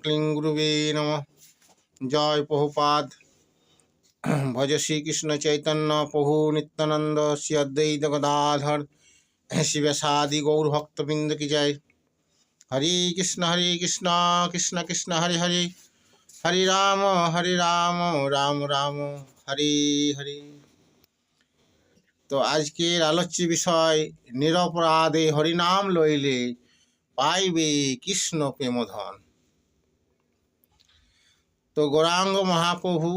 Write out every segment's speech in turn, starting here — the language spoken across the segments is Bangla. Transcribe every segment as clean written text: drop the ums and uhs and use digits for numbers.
ক্লিং গুরুবে নমঃ। জয় প্রভুপাদ। ভজ শ্রীকৃষ্ণ চৈতন্য প্রভু নিত্যানন্দ শ্রী অদ্বৈত গদাধর শিবসাদি গৌর ভক্তবৃন্দ কি জয়। হরে কৃষ্ণ কৃষ্ণ কৃষ্ণ হরে হরে, হরে রাম রাম রাম হরে হরে। তো আজকের আলোচ্য বিষয়, নিরপরাধে হরিনাম লইলে পাইবে কৃষ্ণ প্রেমধন। তো গৌরাঙ্গ মহাপ্রভু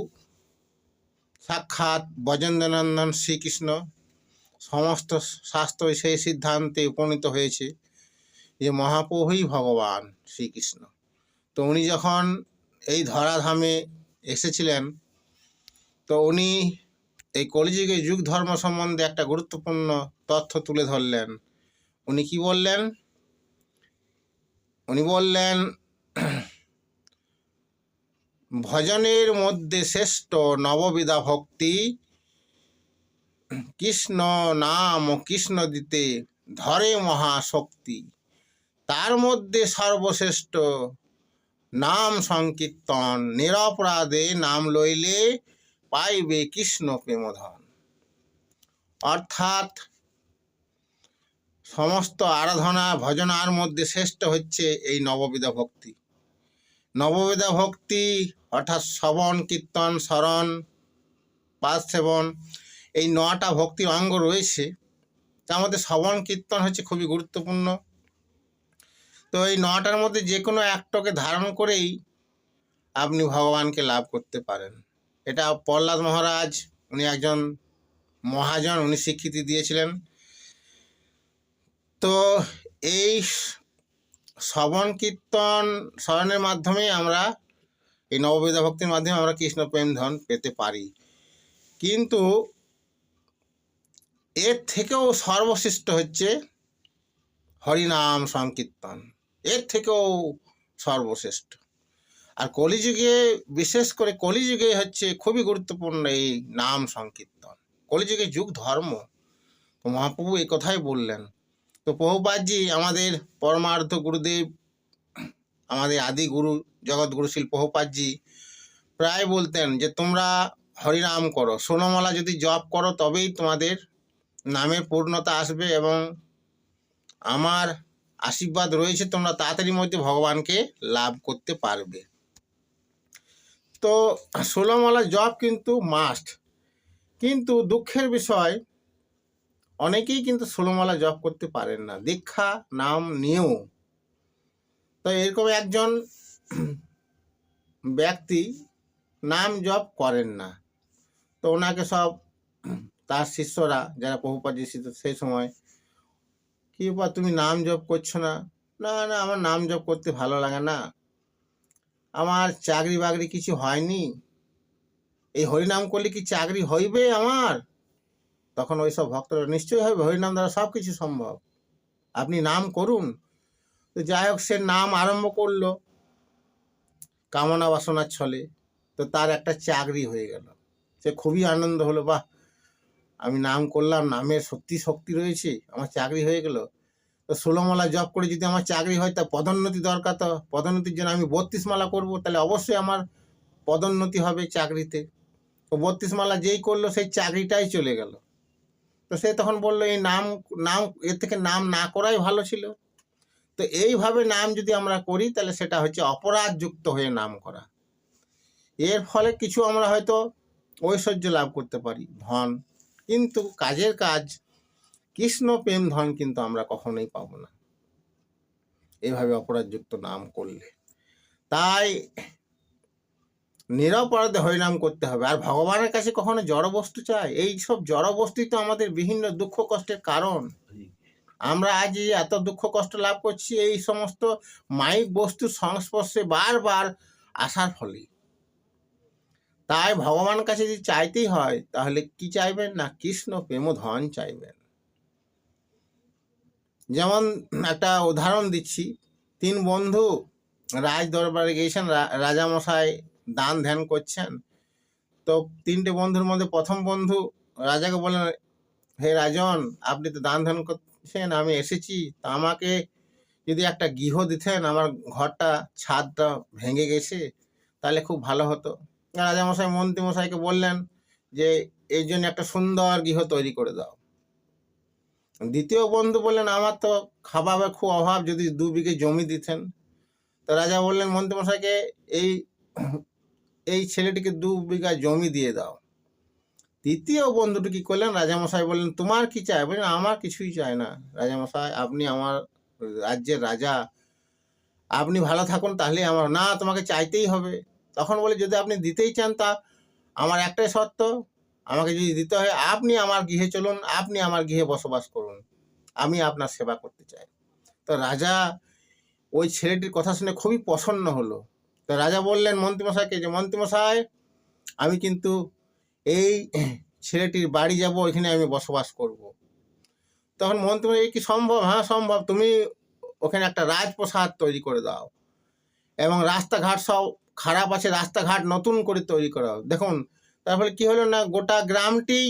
সাক্ষাৎ ব্রজেন্দ্রনন্দন শ্রীকৃষ্ণ, সমস্ত শাস্ত্র সেই সিদ্ধান্তে উপনীত হয়েছে যে মহাপ্রভুই ভগবান শ্রীকৃষ্ণ। তো উনি যখন এই ধরাধামে এসেছিলেন, তো উনি এই কলিযুগে যুগ ধর্ম সম্বন্ধে একটা গুরুত্বপূর্ণ তথ্য তুলে ধরলেন। উনি কি বললেন? উনি বললেন, ভজনের মধ্যে শ্রেষ্ঠ নববিধা ভক্তি, কৃষ্ণ নাম ও কৃষ্ণ দিতে ধরে মহাশক্তি। তার মধ্যে সর্বশ্রেষ্ঠ নাম সংকীর্তন, নিরপরাধে নাম লইলে পাইবে কৃষ্ণ প্রেমধন। অর্থাৎ সমস্ত আরাধনা ভজনার মধ্যে শ্রেষ্ঠ হচ্ছে এই নববিধা ভক্তি। নববিধা ভক্তি অর্থাৎ শ্রবণ কীর্তন স্মরণ পাদ সেবন, এই 9টা ভক্তির অঙ্গ রয়েছে। তার মধ্যে শ্রবণ কীর্তন হচ্ছে খুবই গুরুত্বপূর্ণ। তো এই 9টার মধ্যে যে কোনো একটাকে ধারণ করেই আপনি ভগবানকে লাভ করতে পারেন। এটা প্রহ্লাদ মহারাজ, উনি একজন মহাজন, উনি স্বীকৃতি দিয়েছিলেন। তো এই শ্রবণ কীর্তন স্মরণের মাধ্যমে আমরা, এই নববিধা ভক্তির মাধ্যমে আমরা কৃষ্ণ প্রেম ধন পেতে পারি। কিন্তু এর থেকেও সর্বশ্রেষ্ঠ হচ্ছে হরিনাম সংকীর্তন, এর থেকেও সর্বশ্রেষ্ঠ। আর কলিযুগে, বিশেষ করে কলিযুগে হচ্ছে খুবই গুরুত্বপূর্ণ এই নাম সংকীর্তন। কলিযুগে যুগ ধর্ম, তো মহাপ্রভু এই কথাই বললেন। তো প্রভুপাদজি, আমাদের পরমার্থ গুরুদেব, আমাদের আদি গুরু জগৎগুরু শিল প্রভুপাদজি প্রায় বলতেন যে তোমরা হরিনাম করো, ষোলমালা যদি জপ করো তবেই তোমাদের নামের পূর্ণতা আসবে এবং আমার আশীর্বাদ রয়েছে, তোমরা তাড়াতাড়ির মধ্যে ভগবানকে লাভ করতে পারবে। তো 16মালা জপ কিন্তু মাস্ট। কিন্তু দুঃখের বিষয়, অনেকেই কিন্তু 16মালা জপ করতে পারেন না, দীক্ষা নাম নিয়েও। তো এরকম একজন ব্যক্তি নাম জপ করেন না। তো ওনাকে সব তার শিষ্যরা, যারা প্রভুপাদজি শিষ্য, সেই সময়, কি ব্যাপার তুমি নাম জপ করছো না? না না, আমার নাম জপ করতে ভালো লাগে না, আমার চাকরি বাকরি কিছু হয়নি, এই হরিনাম করলে কি চাকরি হইবে আমার? তখন ওই সব ভক্তরা, নিশ্চয়ই হবে, হরিনাম দ্বারা সব কিছু সম্ভব, আপনি নাম করুন। তো যাই হোক, সে নাম আরম্ভ করলো কামনা বাসনার ছলে। তো তার একটা চাকরি হয়ে গেল। সে খুবই আনন্দ হলো, বাহ, আমি নাম করলাম, নামের সত্যি শক্তি রয়েছে, আমার চাকরি হয়ে গেল। তো 16মালা জপ করে যদি আমার চাকরি হয়, তা পদোন্নতি দরকার। তো পদোন্নতির জন্য আমি 32মালা করব, তাহলে অবশ্যই আমার পদোন্নতি হবে চাকরিতে। তো 32মালা যেই করলো, সেই চাকরিটাই চলে গেল। তো সে তখন বললো, এই নাম নাম এর থেকে নাম না করাই ভালো ছিল। তো এইভাবে নাম যদি আমরা করি, তাহলে সেটা হচ্ছে অপরাধযুক্ত হয়ে নাম করা। এর ফলে কিছু আমরা হয়তো ঐশ্বর্য লাভ করতে পারি, ধন, কিন্তু কাজের কাজ কৃষ্ণ প্রেম ধন কিন্তু আমরা কখনোই পাবো না এইভাবে অপরাধযুক্ত নাম করলে। তাই নিরপরাধে হরিনাম করতে হবে। আর ভগবানের কাছে কখনো জড় বস্তু চাই? এই সব জড় বস্তুই তো আমাদের বিভিন্ন দুঃখ কষ্টের কারণ। আমরা আজ এত দুঃখ কষ্ট লাভ করছি এই সমস্ত মাইক বস্তুর সংস্পর্শে বারবার আসার ফলে। তাই ভগবানের কাছে যদি চাইতেই হয়, তাহলে কি চাইবেন? না, কৃষ্ণ প্রেমধন চাইবেন। যেমন একটা উদাহরণ দিচ্ছি, 3 বন্ধু রাজ দরবারে গিয়েছেন, রাজামশাই দান ধ্যান করছেন। তো 3টে বন্ধুর মধ্যে প্রথম বন্ধু রাজাকে বললেন, হে রাজন, আপনি তো দান ধ্যান করছেন, আমি এসেছি, তা আমাকে যদি একটা গৃহ দিতেন, আমার ঘরটা ছাদটা ভেঙে গেছে, তাহলে খুব ভালো হতো। রাজামশাই মন্ত্রীমশাইকে বললেন যে এই জন্য একটা সুন্দর গৃহ তৈরি করে দাও। দ্বিতীয় বন্ধু বললেন আমার তো খাবারের খুব অভাব, যদি 2 বিঘে জমি দিতেন। তো রাজা বললেন মন্ত্রীমশাইকে এই এই ছেলেটিকে 2 বিঘা জমি দিয়ে দাও। তৃতীয় বন্ধুটি কি করলেন, রাজামশাই বললেন তোমার কি চাই? বললেন আমার কিছুই চাই না রাজামশাই, আপনি আমার রাজ্যের রাজা, আপনি ভালো থাকুন তাহলে আমার। না, তোমাকে চাইতেই হবে। তখন বলে যদি আপনি দিতেই চান তা আমার একটাই শর্ত, আমাকে যদি দিতে হয় আপনি আমার গৃহে চলুন, আপনি আমার গৃহে বসবাস করুন, আমি আপনার সেবা করতে চাই। তো রাজা ওই ছেলেটির কথা শুনে খুবই প্রসন্ন হলো। তো রাজা বললেন মন্ত্রীমশাইকে যে মন্ত্রীমশাই, আমি কিন্তু এই ছেলেটির বাড়ি যাব, ওইখানে আমি বসবাস করব। তখন মন্ত্রী, এই কি সম্ভব? হ্যাঁ সম্ভব, তুমি ওখানে একটা রাজপ্রাসাদ তৈরি করে দাও এবং রাস্তাঘাট সব খারাপ আছে, রাস্তাঘাট নতুন করে তৈরি করা। দেখুন তারপরে কি হলো না, গোটা গ্রামটি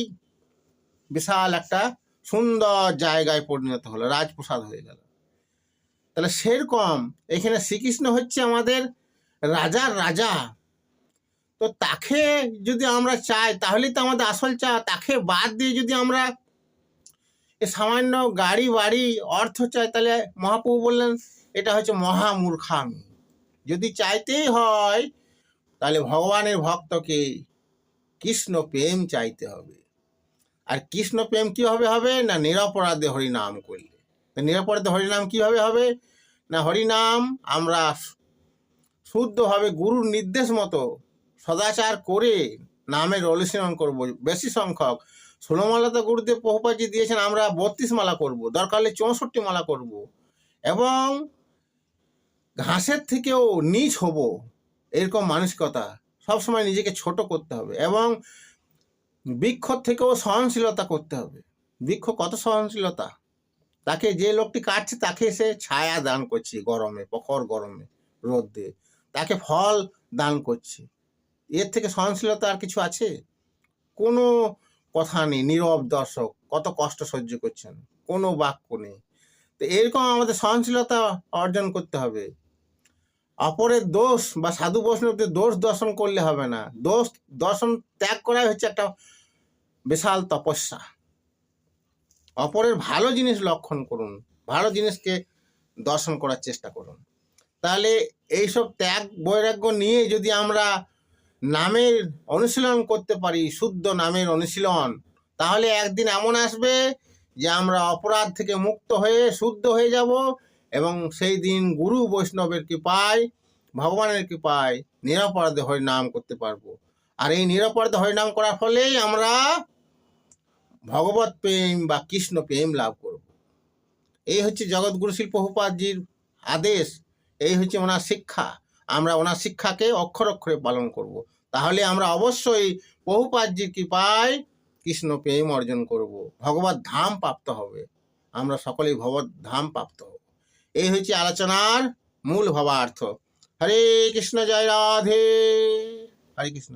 বিশাল একটা সুন্দর জায়গায় পরিণত হলো, রাজপ্রাসাদ হয়ে গেল। তাহলে সেরকম এখানে শ্রীকৃষ্ণ হচ্ছে আমাদের রাজার রাজা। তো তাকে যদি আমরা চাই তাহলেই তো আমাদের আসল চা। তাকে বাদ দিয়ে যদি আমরা এ সামান্য গাড়ি বাড়ি অর্থ চাই, তাহলে মহাপ্রভু বললেন এটা হচ্ছে মহামূর্খামি। যদি চাইতেই হয় তাহলে ভগবানের ভক্তকে কৃষ্ণ প্রেম চাইতে হবে। আর কৃষ্ণ প্রেম কীভাবে হবে না, নিরপরাধে হরিনাম করলে। তো নিরপরাধে হরিনাম কীভাবে হবে না, হরিনাম আমরা শুদ্ধভাবে গুরুর নির্দেশ মতো সদাচার করে নামের অনুশীলন করব। বেশি সংখ্যক 16 মালা তো গুরুদেব প্রভুপাদজি দিয়েছেন, আমরা 32 মালা করব, দরকার হলে 64 মালা করব। এবং ঘাসের থেকেও নীচ হব, এরকম মানসিকতা। সবসময় নিজেকে ছোট করতে হবে এবং বৃক্ষ থেকেও সহনশীলতা করতে হবে। বৃক্ষ কত সহনশীলতা, তাকে যে লোকটি কাটছে তাকে সে ছায়া দান করছে, গরমে প্রখর গরমে রোদে তাকে ফল দান করছে। এর থেকে সহনশীলতা আর কিছু আছে? কোনো কথা নেই। নীরব দর্শক, কত কষ্ট সহ্য করছেন, কোনো বাক্য নেই। তো এরকম আমাদের সহনশীলতা অর্জন করতে হবে। অপরের দোষ বা সাধু বৈষ্ণবদের দোষ দর্শন করলে হবে না। দোষ দর্শন ত্যাগ করাই হচ্ছে একটা বিশাল তপস্যা। অপরের ভালো জিনিস লক্ষণ করুন, ভালো জিনিসকে দর্শন করার চেষ্টা করুন। তাহলে এইসব ত্যাগ বৈরাগ্য নিয়ে যদি আমরা নামের অনুশীলন করতে পারি, শুদ্ধ নামের অনুশীলন, তাহলে একদিন এমন আসবে যে আমরা অপরাধ থেকে মুক্ত হয়ে শুদ্ধ হয়ে যাব এবং সেই দিন গুরু বৈষ্ণবের কৃপায়, ভগবানের কৃপায় নিরপরাধে হরিনাম করতে পারবো। আর এই নিরপরাধে হরিনাম করার ফলেই আমরা ভগবত প্রেম বা কৃষ্ণ প্রেম লাভ করব। এই হচ্ছে জগৎগুরু শিল প্রভুপাদজির আদেশ, এই হচ্ছে ওনার শিক্ষা। আমরা ওনার শিক্ষাকে অক্ষর অক্ষরে পালন করব। তাহলে আমরা অবশ্যই প্রভুপাদজির কৃপায় কৃষ্ণ প্রেম অর্জন করব, ভগবত ধাম প্রাপ্ত হবে। আমরা সকলেই ভগবত ধাম প্রাপ্ত হব। এই হচ্ছে আলোচনার মূল ভাবার্থ। হরে কৃষ্ণ, জয় রাধে, হরে কৃষ্ণ।